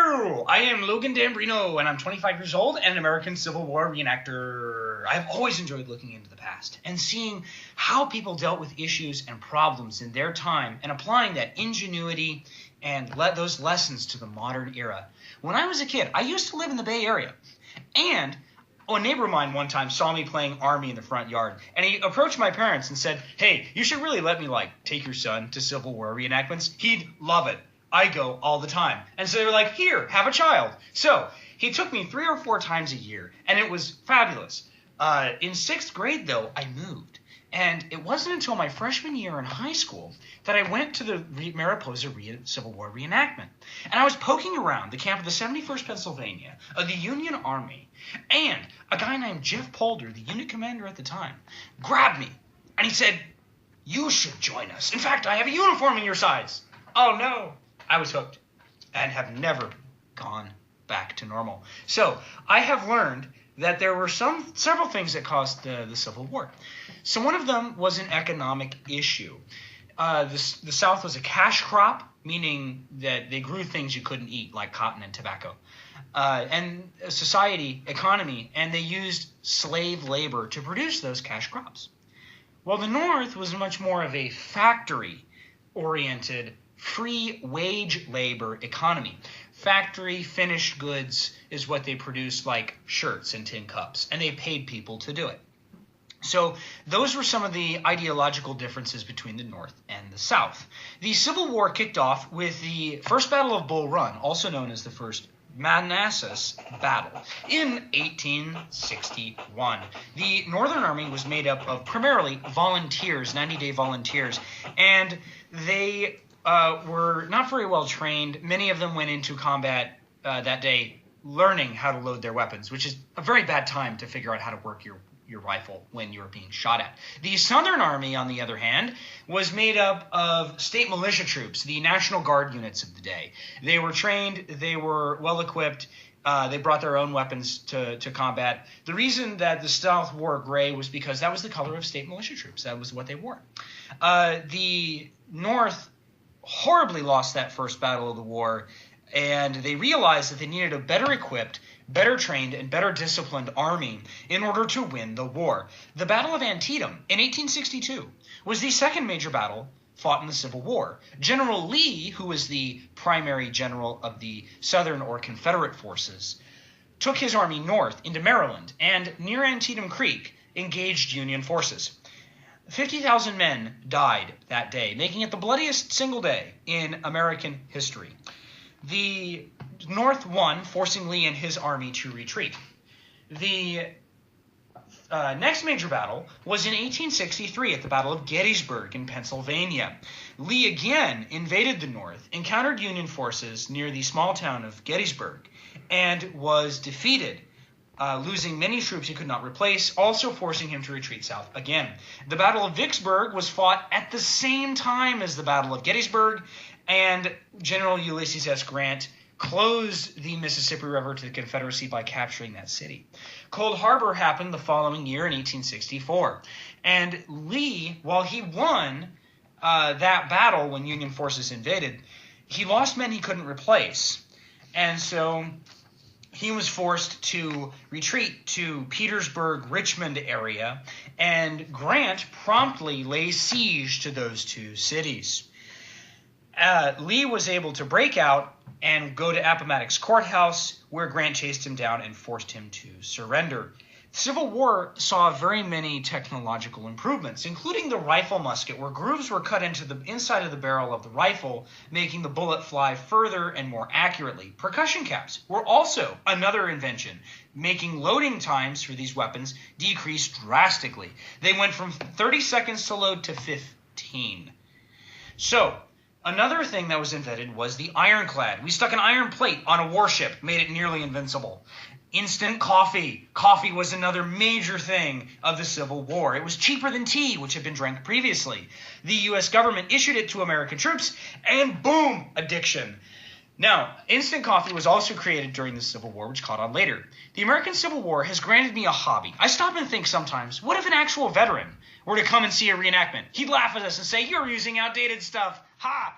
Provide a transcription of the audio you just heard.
Hello, I am Logan Dambrino, and I'm 25 years old and an American Civil War reenactor. I've always enjoyed looking into the past and seeing how people dealt with issues and problems in their time and applying that ingenuity and those lessons to the modern era. When I was a kid, I used to live in the Bay Area, and a neighbor of mine one time saw me playing Army in the front yard, and he approached my parents and said, "Hey, you should really let me, take your son to Civil War reenactments. He'd love it. I go all the time." And so they were like, "Here, have a child." So he took me 3 or 4 times a year, and it was fabulous. In 6th grade, though, I moved. And it wasn't until my freshman year in high school that I went to the Mariposa Civil War reenactment. And I was poking around the camp of the 71st Pennsylvania of the Union Army, and a guy named Jeff Polder, the unit commander at the time, grabbed me, and he said, "You should join us. In fact, I have a uniform in your size." Oh, no. I was hooked and have never gone back to normal. So I have learned that there were several things that caused the Civil War. So one of them was an economic issue. The South was a cash crop, meaning that they grew things you couldn't eat, like cotton and tobacco. And society, economy, and they used slave labor to produce those cash crops. Well, the North was much more of a factory-oriented, free wage labor economy. Factory finished goods is what they produced, like shirts and tin cups, and they paid people to do it. So those were some of the ideological differences between the North and the South. The Civil War kicked off with the First Battle of Bull Run, also known as the First Manassas Battle, in 1861. The Northern Army was made up of primarily volunteers, 90-day volunteers, and they were not very well trained. Many of them went into combat that day learning how to load their weapons, which is a very bad time to figure out how to work your rifle when you're being shot at. The Southern Army, on the other hand, was made up of state militia troops, the National Guard units of the day. They were trained, they were well equipped, they brought their own weapons to combat. The reason that the South wore gray was because that was the color of state militia troops. That was what they wore. The North horribly lost that first battle of the war, and they realized that they needed a better equipped, better trained, and better disciplined army in order to win the war. The Battle of Antietam in 1862 was the second major battle fought in the Civil War. General Lee, who was the primary general of the Southern or Confederate forces, took his army north into Maryland and near Antietam Creek engaged Union forces. 50,000 men died that day, making it the bloodiest single day in American history. The North won, forcing Lee and his army to retreat. The next major battle was in 1863 at the Battle of Gettysburg in Pennsylvania. Lee again invaded the North, encountered Union forces near the small town of Gettysburg, and was defeated, losing many troops he could not replace, also forcing him to retreat south again. The Battle of Vicksburg was fought at the same time as the Battle of Gettysburg, and General Ulysses S. Grant closed the Mississippi River to the Confederacy by capturing that city. Cold Harbor happened the following year in 1864, and Lee, while he won that battle when Union forces invaded, he lost men he couldn't replace, and so he was forced to retreat to Petersburg, Richmond area, and Grant promptly laid siege to those two cities. Lee was able to break out and go to Appomattox courthouse, where Grant chased him down and forced him to surrender. The Civil War saw very many technological improvements, including the rifle musket, where grooves were cut into the inside of the barrel of the rifle, making the bullet fly further and more accurately. Percussion caps were also another invention, making loading times for these weapons decrease drastically. They went from 30 seconds to load to 15. So, another thing that was invented was the ironclad. We stuck an iron plate on a warship, made it nearly invincible. Instant coffee. Coffee was another major thing of the Civil War. It was cheaper than tea, which had been drank previously. The U.S. government issued it to American troops, and boom, addiction. Now, instant coffee was also created during the Civil War, which caught on later. The American Civil War has granted me a hobby. I stop and think sometimes, what if an actual veteran were to come and see a reenactment? He'd laugh at us and say, "You're using outdated stuff. Ha!